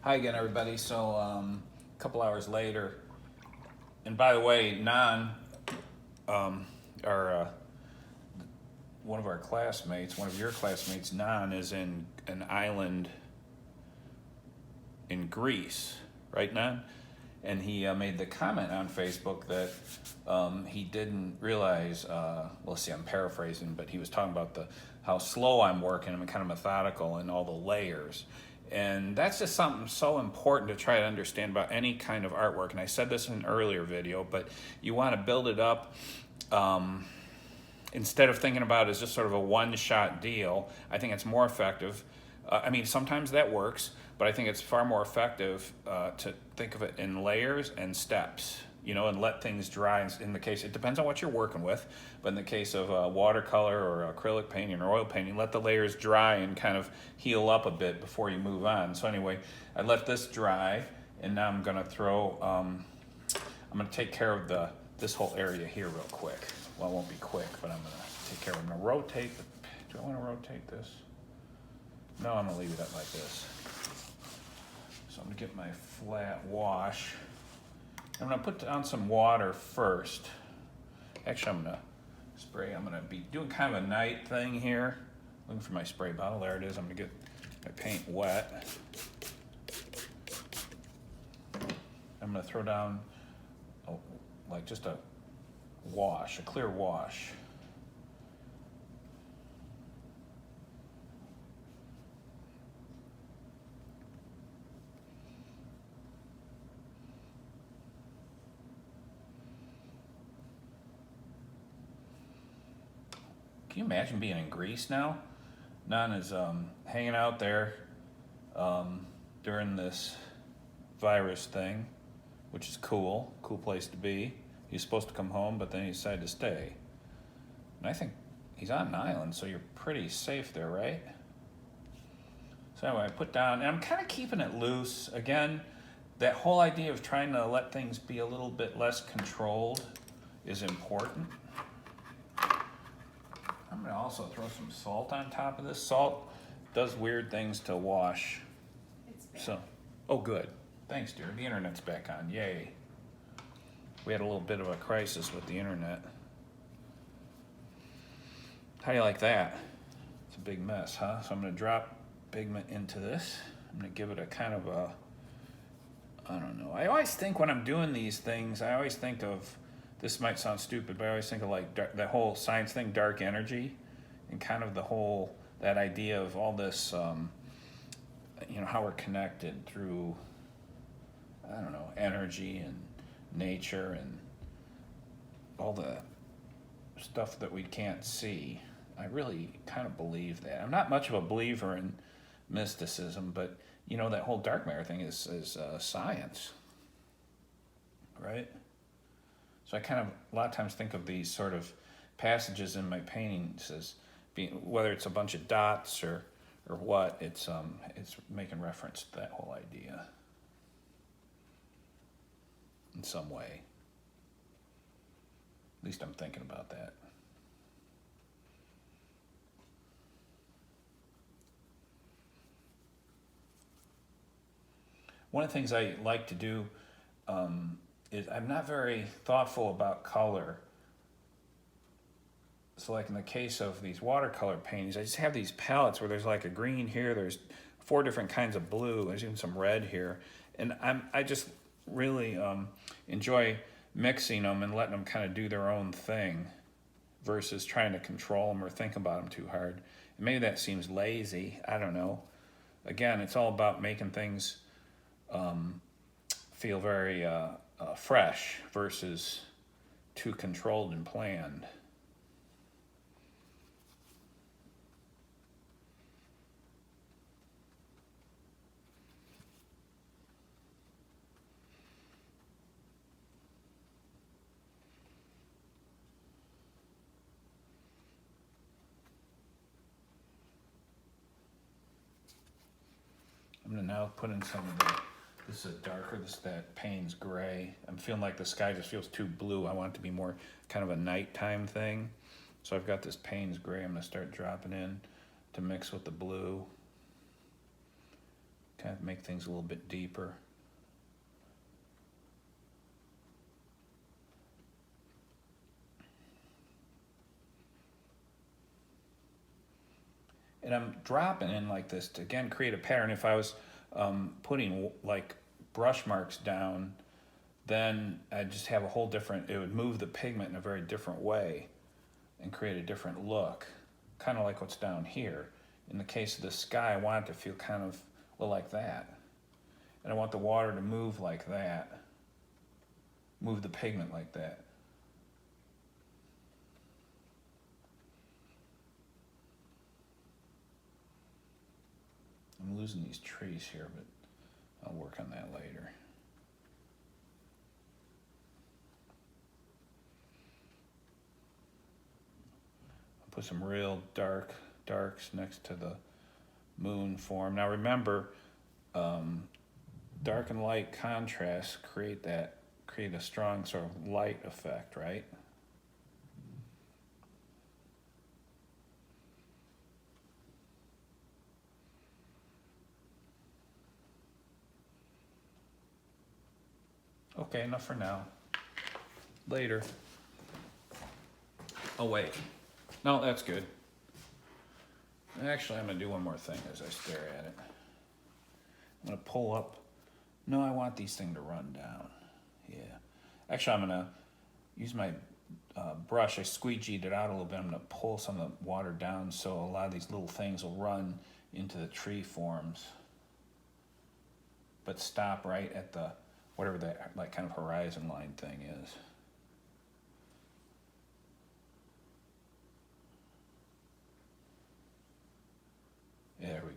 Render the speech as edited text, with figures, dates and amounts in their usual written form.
Hi again, everybody. So, a couple hours later, and by the way, our one of our classmates, one of your classmates, Nan, is in an island in Greece, right, Nan? And he made the comment on Facebook that he didn't realize. Let's see, I'm paraphrasing, but he was talking about how slow I'm working. I'm kind of methodical in all the layers, and that's just something so important to try to understand about any kind of artwork. And I said this in an earlier video, but you want to build it up. Instead of thinking about it as just sort of a one-shot deal, I think it's more effective. I mean, sometimes that works, but I think it's far more effective to think of it in layers and steps, and let things dry. In the case, it depends on what you're working with, but in the case of watercolor or acrylic painting or oil painting, let the layers dry and kind of heal up a bit before you move on. So anyway, I let this dry, and now I'm gonna I'm gonna take care of this whole area here real quick. Well, it won't be quick, but I'm gonna take care of it. I'm gonna rotate. Do I wanna rotate this? No, I'm gonna leave it up like this. So I'm gonna get my flat wash. I'm gonna put on some water first. Actually, I'm gonna spray. I'm gonna be doing kind of a night thing here. Looking for my spray bottle. There it is. I'm gonna get my paint wet. I'm gonna throw down, like just a wash, a clear wash. Can you imagine being in Greece now? Nan is hanging out there during this virus thing, which is cool place to be. He's supposed to come home, but then he decided to stay. And I think he's on an island, so you're pretty safe there, right? So anyway, I put down, and I'm kind of keeping it loose. Again, that whole idea of trying to let things be a little bit less controlled is important. I'm gonna also throw some salt on top of this. Salt does weird things to wash. So, oh good. Thanks, dear. The internet's back on, yay. We had a little bit of a crisis with the internet. How do you like that? It's a big mess, huh? So I'm gonna drop pigment into this. I'm gonna give it a kind of a, I don't know. I always think when I'm doing these things, I always think of, this might sound stupid, but I always think of like that whole science thing, dark energy, and kind of that idea of all this, how we're connected through, I don't know, energy and nature and all the stuff that we can't see. I really kind of believe that. I'm not much of a believer in mysticism, but that whole dark matter thing is science, right? So I kind of a lot of times think of these sort of passages in my paintings as being, whether it's a bunch of dots or what, it's making reference to that whole idea in some way. At least I'm thinking about that. One of the things I like to do is I'm not very thoughtful about color. So like in the case of these watercolor paintings, I just have these palettes where there's like a green here, there's 4 different kinds of blue, there's even some red here. And I just really enjoy mixing them and letting them kind of do their own thing versus trying to control them or think about them too hard. And maybe that seems lazy, I don't know. Again, it's all about making things feel very fresh versus too controlled and planned. I'm gonna now put in some of this is darker, that Payne's gray. I'm feeling like the sky just feels too blue. I want it to be more kind of a nighttime thing. So I've got this Payne's gray I'm gonna start dropping in to mix with the blue. kind of make things a little bit deeper. And I'm dropping in like this to again create a pattern. If I was putting like brush marks down, then I'd just have a whole different, it would move the pigment in a very different way and create a different look, kind of like what's down here. In the case of the sky, I want it to feel kind of like that. And I want the water to move like that, move the pigment like that. I'm losing these trees here, but I'll work on that later. I'll put some real darks next to the moon form. Now remember, dark and light contrast create a strong sort of light effect, right? Okay, enough for now. Later. Oh wait, no, that's good. Actually, I'm gonna do one more thing as I stare at it. I'm gonna pull up. No, I want these things to run down. Yeah. Actually, I'm gonna use my brush. I squeegeed it out a little bit. I'm gonna pull some of the water down so a lot of these little things will run into the tree forms, but stop right at the whatever that like kind of horizon line thing is. There we